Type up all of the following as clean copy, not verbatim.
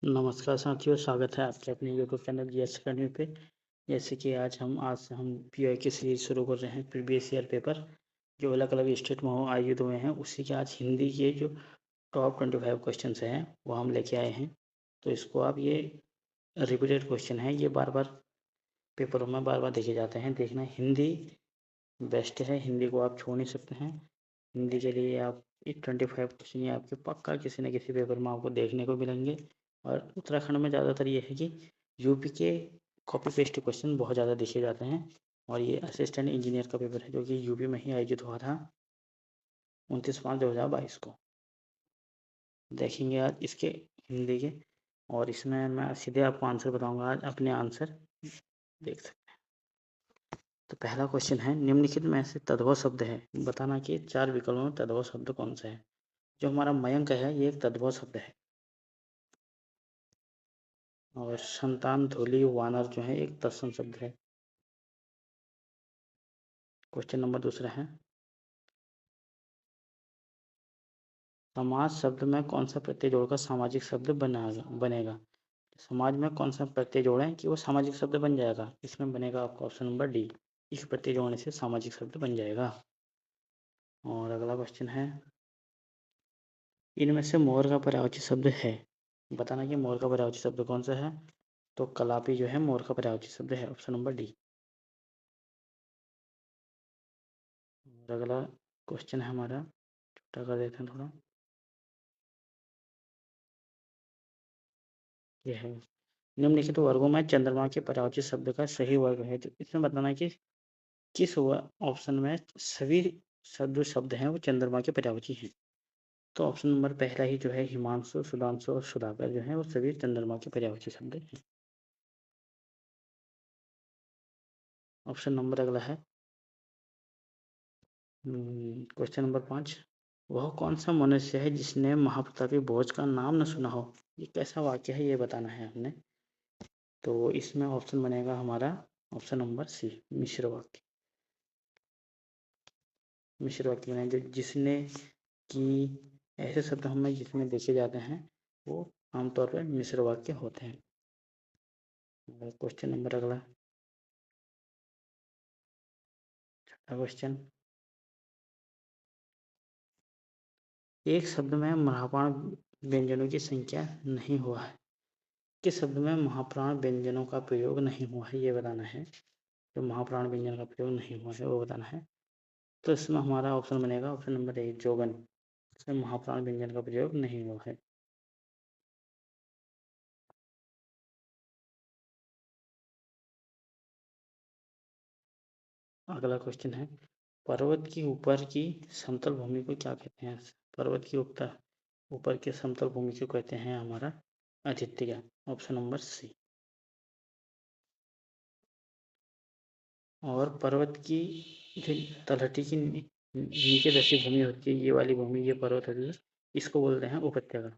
नमस्कार साथियों, स्वागत है आपके अपने यूट्यूब चैनल जीएस अकेडमी पे। जैसे कि आज से हम पीवाई की सीरीज शुरू कर रहे हैं। प्रीवियस ईयर पेपर जो अलग अलग स्टेट में आयोजित हुए हैं, उसी के आज हिंदी के जो टॉप 25 क्वेश्चन हैं वो हम लेके आए हैं। तो इसको आप ये रिपीटेड क्वेश्चन है, ये बार बार पेपरों में बार बार देखे जाते हैं। देखना, हिंदी बेस्ट है, हिंदी को आप छोड़ नहीं सकते हैं। हिंदी के लिए आप 25 क्वेश्चन ये आपके पक्का किसी न किसी पेपर में आपको देखने को मिलेंगे। और उत्तराखंड में ज़्यादातर ये है कि यूपी के कॉपी पेस्ट क्वेश्चन बहुत ज़्यादा देखे जाते हैं। और ये असिस्टेंट इंजीनियर का पेपर है जो कि यूपी में ही आयोजित हुआ था 29/5/2022 को। देखेंगे आज इसके हिंदी के, और इसमें मैं सीधे आपको आंसर बताऊंगा। आज अपने आंसर देख सकते हैं। तो पहला क्वेश्चन है, निम्नलिखित में से तद्भव शब्द है, बताना कि 4 विकल्पों में तद्भव शब्द कौन सा है। जो हमारा मयंक है ये एक तद्भव शब्द है, और संतान धूली वानर जो है एक तत्सम शब्द है। क्वेश्चन नंबर दूसरा है, समाज शब्द में कौन सा प्रत्यय जोड़कर सामाजिक शब्द बनेगा। समाज में कौन सा प्रत्यय जोड़ें कि वो सामाजिक शब्द बन जाएगा। इसमें बनेगा आपका ऑप्शन नंबर डी, इस प्रत्यय जोड़ने से सामाजिक शब्द बन जाएगा। और अगला क्वेश्चन है, इनमें से मोर का पर्यायवाची शब्द है, बताना कि मोर का पर्यायवाची शब्द कौन सा है। तो कलापी जो है मोर का पर्यायवाची शब्द है, ऑप्शन नंबर डी। और अगला क्वेश्चन है हमारा, छोटा कर देते हैं थोड़ा, यह है, निम्नलिखित वर्गों में चंद्रमा के पर्यायवाची शब्द का सही वर्ग है। तो इसमें बताना कि किस ऑप्शन में सभी जो शब्द हैं वो चंद्रमा के पर्यायवाची हैं। तो ऑप्शन नंबर पहला ही जो है, हिमांशु, सुधांशु और सुधाकर जो है वो सभी चंद्रमा के पर्यायवाची शब्द हैं। ऑप्शन नंबर अगला है, क्वेश्चन नंबर 5, वह कौन सा मनुष्य है जिसने महाप्रतापी भोज का नाम न सुना हो। ये कैसा वाक्य है ये बताना है हमने। तो इसमें ऑप्शन बनेगा हमारा ऑप्शन नंबर सी, मिश्र वाक्य। मिश्र वाक्य बने जो जिसने कि ऐसे शब्द हमें जिसमें देखे जाते हैं वो आमतौर पर मिश्र वाक्य होते हैं। क्वेश्चन नंबर अगला, छठा क्वेश्चन, एक शब्द में महाप्राण व्यंजनों की संख्या नहीं हुआ है। किस शब्द में महाप्राण व्यंजनों का प्रयोग नहीं हुआ है ये बताना है। जो महाप्राण व्यंजन का प्रयोग नहीं हुआ है वो बताना है। तो इसमें हमारा ऑप्शन बनेगा ऑप्शन नंबर ए, जोगन। इसमें महाप्राण व्यंजन का प्रयोग नहीं हुआ है। अगला क्वेश्चन है, पर्वत की ऊपर की समतल भूमि को क्या कहते हैं। पर्वत की ऊपर के समतल भूमि को कहते हैं हमारा आदित्य, ऑप्शन नंबर सी। और पर्वत की जो तलहटी की नीचे दसी भूमि होती है, ये वाली भूमि, ये पर्वत होती है, इसको बोलते हैं उपत्यका।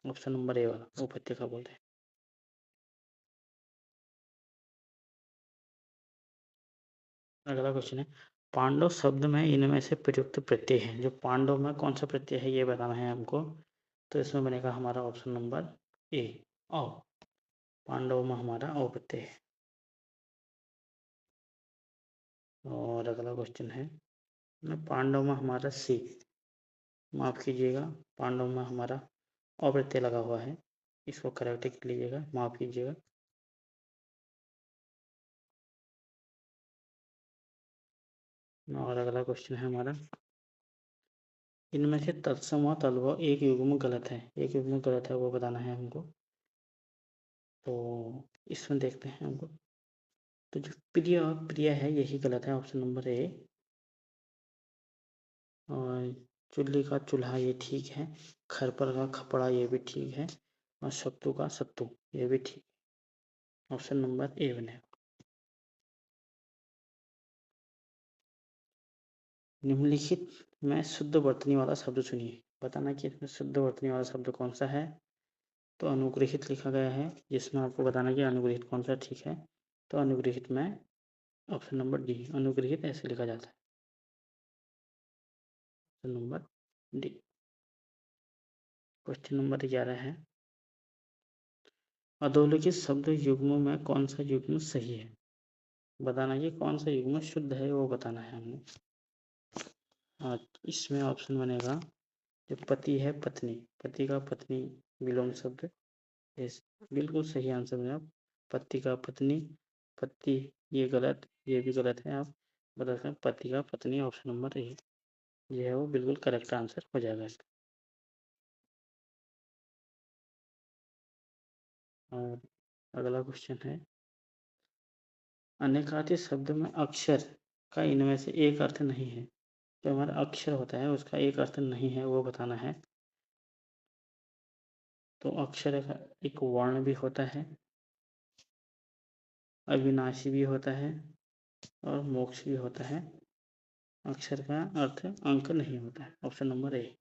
ऑप्शन नंबर ए वाला उपत्यका बोलते हैं। अगला क्वेश्चन है, पांडव शब्द में इनमें से प्रयुक्त प्रत्यय है। जो पांडव में कौन सा प्रत्यय है ये बताना है हमको। तो इसमें बनेगा हमारा ऑप्शन नंबर ए, औ। पांडव में हमारा औ प्रत्यय है। और अगला क्वेश्चन है, पांडव में हमारा सी, माफ कीजिएगा, पांडव में हमारा अ प्रत्यय लगा हुआ है, इसको करेक्ट लीजिएगा, माफ कीजिएगा। और अगला क्वेश्चन है हमारा, इनमें से तत्सम और तद्भव एक युग्म गलत है, एक युग्म गलत है वो बताना है हमको। तो इसमें देखते हैं हमको। तो जो प्रिय और प्रिय है यही गलत है, ऑप्शन नंबर ए। और चुल्ली का चूल्हा ये ठीक है, खरपर का खपड़ा ये भी ठीक है, और सत्तू का सत्तू ये भी ठीक, ऑप्शन नंबर ए बने। निम्नलिखित में शुद्ध वर्तनी वाला शब्द चुनिए, बताना कि इसमें शुद्ध वर्तनी वाला शब्द कौन सा है। तो अनुग्रहित लिखा गया है, जिसमें आपको बताना कि अनुग्रहित कौन सा ठीक है। तो अनुग्रहित में ऑप्शन नंबर डी, अनुग्रहित ऐसे लिखा जाता है, option number D. Question number 11 है, अधोलिखित शब्द युग्मों में कौन सा युग्म सही है? बताना कि कौन सा युग्म शुद्ध है, वो बताना है हमने। इसमें ऑप्शन बनेगा जो पति है पत्नी, पति का पत्नी विलोम शब्द, बिल्कुल सही आंसर है। आप पति का पत्नी, पति ये गलत, ये भी गलत है। आप बता सकते हैं पति का पत्नी, ऑप्शन नंबर ए ये है वो बिल्कुल करेक्ट आंसर हो जाएगा इसका। और अगला क्वेश्चन है, अनेकार्थी शब्द में अक्षर का इनमें से एक अर्थ नहीं है। जो हमारा अक्षर होता है उसका एक अर्थ नहीं है, वो बताना है। तो अक्षर का एक वर्ण भी होता है, अविनाशी भी होता है और मोक्ष भी होता है। अक्षर का अर्थ अंक नहीं होता है, option number A.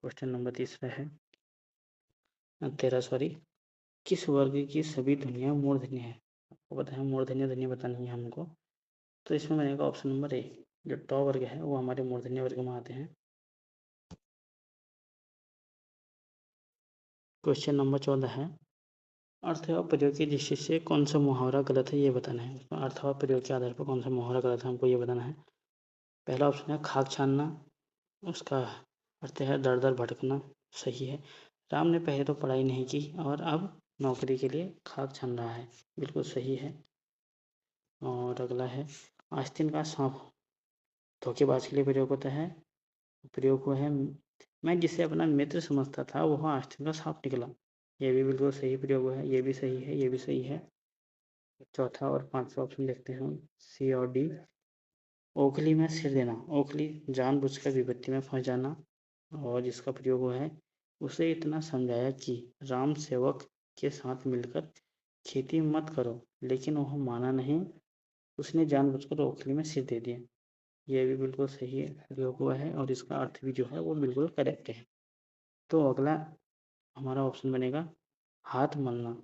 Question number तीसरा है, 13 सॉरी, किस वर्ग की सभी ध्वनियाँ मूर्धन्य है? आपको पता है मूर्धन्य ध्वनि बतानी है हमको, तो इसमें बनेगा ऑप्शन नंबर ए। जो टॉ वर्ग है वो हमारे मूर्धन्य वर्ग में आते हैं। क्वेश्चन नंबर 14 है, अर्थ व प्रयोग की दृष्टि से कौन सा मुहावरा गलत है, ये बताना है। उसमें अर्थ व प्रयोग के आधार पर कौन सा मुहावरा गलत है हमको ये बताना है। पहला ऑप्शन है खाक छानना, उसका अर्थ है दर दर भटकना, सही है। राम ने पहले तो पढ़ाई नहीं की और अब नौकरी के लिए खाक छान रहा है, बिल्कुल सही है। और अगला है, आस्तीन का सांप धोखेबाज के लिए प्रयोग होता है। प्रयोग हुआ है, मैं जिसे अपना मित्र समझता था वह आस्तीन का सांप निकला, ये भी बिल्कुल सही प्रयोग हुआ है, ये भी सही है, ये भी सही है। चौथा और पांचवा ऑप्शन देखते हैं हम, सी और डी। ओखली में सिर देना, ओखली जानबूझकर विपत्ति में फंस जाना, और जिसका प्रयोग हुआ है, उसे इतना समझाया कि राम सेवक के साथ मिलकर खेती मत करो, लेकिन वह माना नहीं, उसने जानबूझकर ओखली में सिर दे दिया। यह भी बिल्कुल सही प्रयोग हुआ है और इसका अर्थ भी जो है वो बिल्कुल करेक्ट है। तो अगला हमारा ऑप्शन बनेगा हाथ मलना,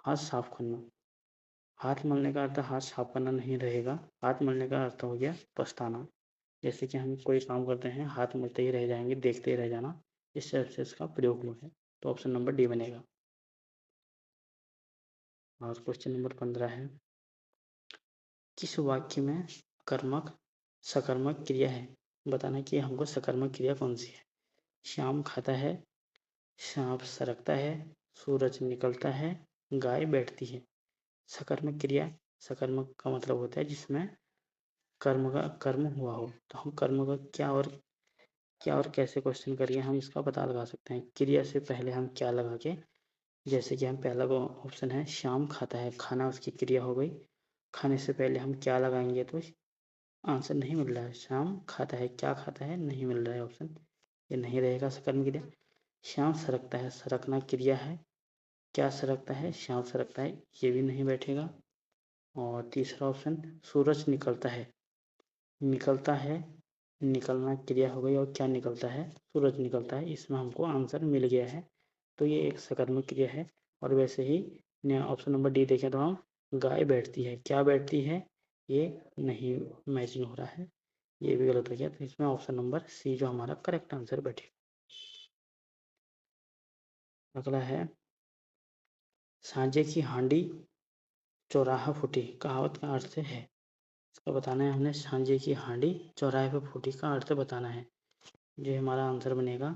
हाथ साफ करना। हाथ मलने का अर्थ हाथ साफ करना नहीं रहेगा, हाथ मलने का अर्थ हो गया पछताना। जैसे कि हम कोई काम करते हैं हाथ मलते ही रह जाएंगे, देखते ही रह जाना, इस तरह से इसका प्रयोग हुआ है। तो ऑप्शन नंबर डी बनेगा। और क्वेश्चन नंबर 15 है, किस वाक्य में कर्मक सकर्मक क्रिया है? बताना कि हमको सकर्मक क्रिया कौन सी है। श्याम खाता है, सांप सरकता है, सूरज निकलता है, गाय बैठती है। सकर्मक क्रिया, सकर्मक का मतलब होता है जिसमें कर्म का कर्म हुआ हो। तो हम कर्म का क्या और कैसे क्वेश्चन करिए हम इसका पता लगा सकते हैं। क्रिया से पहले हम क्या लगा के, जैसे कि हम पहला ऑप्शन है शाम खाता है, खाना उसकी क्रिया हो गई। खाने से पहले हम क्या लगाएंगे तो आंसर नहीं मिल रहा है। शाम खाता है, क्या खाता है, नहीं मिल रहा है ऑप्शन, ये नहीं रहेगा सकर्म क्रिया। श्याम सरकता है, सरकना क्रिया है, क्या सरकता है, श्याम सरकता है, ये भी नहीं बैठेगा। और तीसरा ऑप्शन सूरज निकलता है, निकलता है, निकलना क्रिया हो गई और क्या निकलता है, सूरज निकलता है, इसमें हमको आंसर मिल गया है। तो ये एक सकर्मक क्रिया है। और वैसे ही ऑप्शन नंबर डी देखें तो हम गाय बैठती है, क्या बैठती है, ये नहीं मैचिंग हो रहा है, ये भी गलत हो गया। तो इसमें ऑप्शन नंबर सी जो हमारा करेक्ट आंसर बैठे। अगला है, सांझे की हांडी चौराहा फूटी, कहावत का अर्थ है। इसका बताना है हमने, सांझे की हांडी चौराहे पर फूटी का अर्थ बताना है। जो हमारा आंसर बनेगा,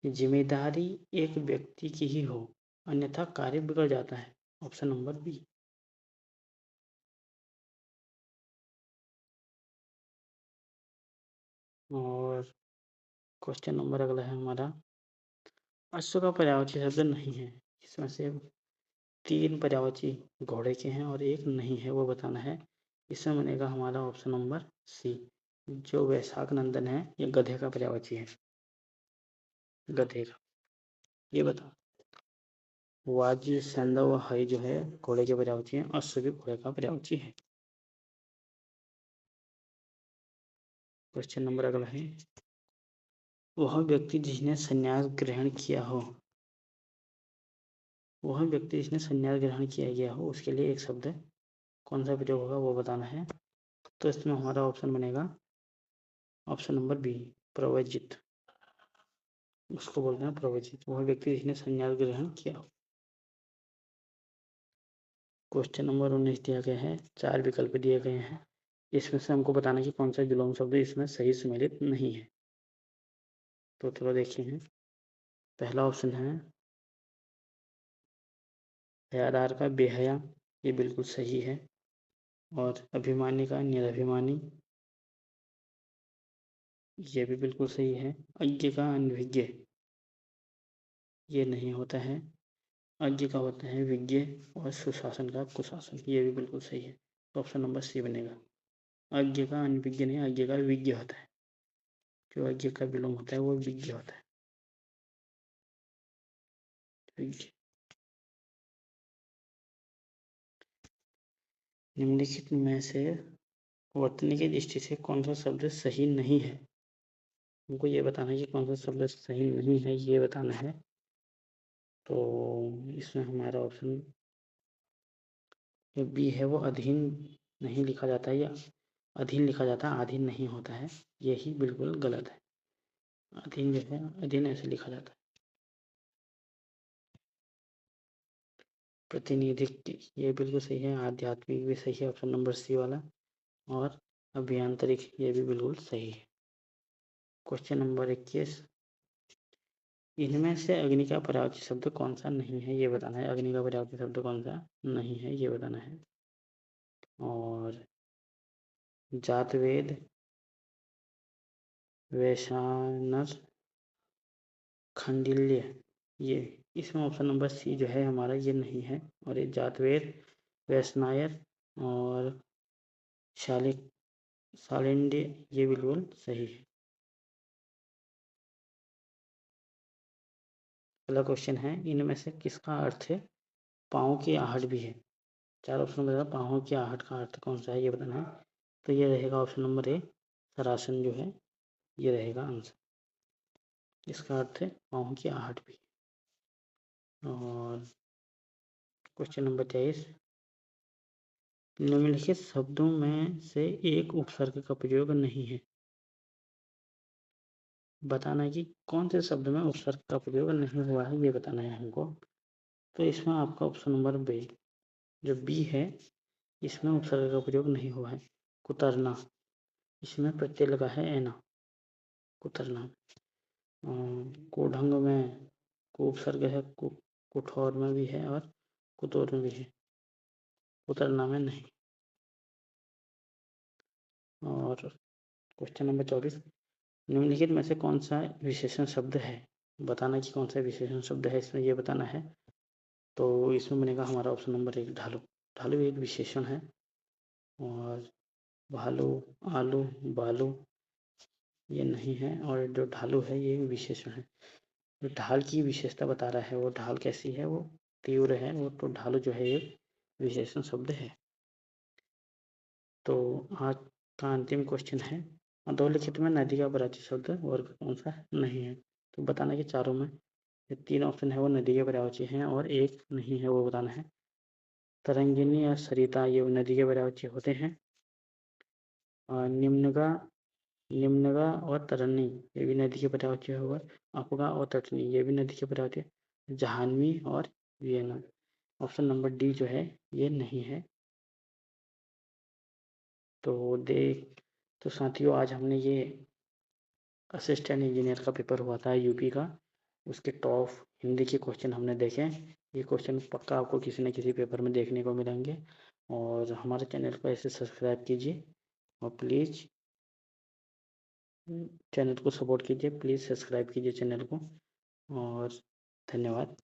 जिम्मेदारी एक व्यक्ति की ही हो अन्यथा कार्य बिगड़ जाता है, ऑप्शन नंबर बी। और क्वेश्चन नंबर अगला है हमारा, अश्व का पर्यायवाची शब्द नहीं है, इसमें से 3 पर्यायवाची घोड़े के हैं और एक नहीं है, वो बताना है। इसमें बनेगा हमारा ऑप्शन नंबर सी, जो वैशाख नंदन है ये गधे का पर्यायवाची है, गधे का, ये बता। वाजी संदव हई जो है घोड़े के पर्यायवाची है, अश्व भी घोड़े का पर्यायवाची है। क्वेश्चन नंबर अगला है, वह व्यक्ति जिसने संन्यास ग्रहण किया हो, वह व्यक्ति जिसने संन्यास ग्रहण किया गया हो उसके लिए एक शब्द कौन सा प्रयोग होगा वो बताना है। तो इसमें हमारा ऑप्शन बनेगा ऑप्शन नंबर बी, प्रवजित। उसको बोलते हैं प्रवजित, वह व्यक्ति जिसने संन्यास ग्रहण किया हो। क्वेश्चन नंबर 19 दिया गया है, 4 विकल्प दिए गए हैं, इसमें से हमको बताना कि कौन सा विलोम शब्द इसमें सही सम्मिलित नहीं है। तो चलो देखते हैं। पहला ऑप्शन है हयादार का बेहया, ये बिल्कुल सही है। और अभिमानी का निरभिमानी, ये भी बिल्कुल सही है। अज्ञ का अनभिज्ञ, ये नहीं होता है। अज्ञ का होता है विज्ञ, और सुशासन का कुशासन, ये भी बिल्कुल सही है। तो ऑप्शन नंबर सी बनेगा। अज्ञ का अनभिज्ञ नहीं, अज्ञ का विज्ञ होता है। जो अज्ञ का विलोम होता है वो विज्ञ होता है। विज्ञ। निम्नलिखित में से वर्तनी की दृष्टि से कौन सा शब्द सही नहीं है। हमको ये बताना है कि कौन सा शब्द सही नहीं है, ये बताना है। तो इसमें हमारा ऑप्शन जो बी है वो अधीन नहीं लिखा जाता है, या अधीन लिखा जाता है, अधीन नहीं होता है, यही बिल्कुल गलत है। अधीन जो है अधीन ऐसे लिखा जाता है। प्रतिनिधित्व, ये बिल्कुल सही है। आध्यात्मिक भी सही है, ऑप्शन नंबर सी वाला। और अभियांत्रिक, ये भी बिल्कुल सही है। क्वेश्चन नंबर 21, इनमें से अग्नि का पर्यायवाची शब्द कौन सा नहीं है, ये बताना है। अग्नि का पर्यायवाची शब्द कौन सा नहीं है, ये बताना है। और जातवेद, वैशानस, खंडिल्य, ये इसमें ऑप्शन नंबर सी जो है हमारा ये नहीं है। और ये जातवेद, वैष्णायत और शालिक शालिंड्य, ये बिल्कुल सही है। अगला क्वेश्चन है, इनमें से किसका अर्थ है पाँव की आहट भी है। 4 ऑप्शन में पाँव की आहट का अर्थ कौन सा है, ये बताना है। तो ये रहेगा ऑप्शन नंबर ए, सरासन जो है ये रहेगा आंसर। इसका अर्थ है पाँव की आहट भी। और क्वेश्चन नंबर 23, निम्नलिखित शब्दों में से एक उपसर्ग का प्रयोग नहीं है। बताना है कि कौन से शब्द में उपसर्ग का प्रयोग नहीं हुआ है, ये बताना है हमको। तो इसमें आपका ऑप्शन नंबर बी, जो बी है इसमें उपसर्ग का प्रयोग नहीं हुआ है। कुतरना, इसमें प्रत्यय लगा है एना, कुतरना। कुढंग में को उपसर्ग है, कुठौर में भी है और कुतोर में भी है, कुतरना में नहीं। और क्वेश्चन नंबर 24, निम्नलिखित में से कौन सा विशेषण शब्द है। बताना कि कौन सा विशेषण शब्द है, इसमें ये बताना है। तो इसमें बनेगा हमारा ऑप्शन नंबर 1, ढालू। ढालू एक विशेषण है। और भालू, आलू, बालू, ये नहीं है। और जो ढालू है ये विशेषण है। जो ढाल की विशेषता बता रहा है, वो ढाल कैसी है, वो तीव्र है। वो तो ढालू जो है एक विशेषण शब्द है। तो आज का अंतिम क्वेश्चन है, अधोलिखित में नदी का पर्यायवाची शब्द वर्ग कौन सा नहीं है। तो बताना कि चारों में ये 3 ऑप्शन है वो नदी के पर्यायवाची हैं और एक नहीं है, वो बताना है। तरंगिनी या सरिता, ये नदी के पर्यायवाची होते हैं। और निम्नगा और तरनी, ये भी नदी के पर्यायवाची होगा। अपगा और तटनी, ये भी नदी के पर्यायवाची है। जहानवी और वियना, ऑप्शन नंबर डी जो है ये नहीं है। तो साथियों, आज हमने ये असिस्टेंट इंजीनियर का पेपर हुआ था यूपी का, उसके टॉप हिंदी के क्वेश्चन हमने देखे। ये क्वेश्चन पक्का आपको किसी न किसी पेपर में देखने को मिलेंगे। और हमारे चैनल को ऐसे सब्सक्राइब कीजिए और प्लीज़ चैनल को सपोर्ट कीजिए, प्लीज़ सब्सक्राइब कीजिए चैनल को। और धन्यवाद।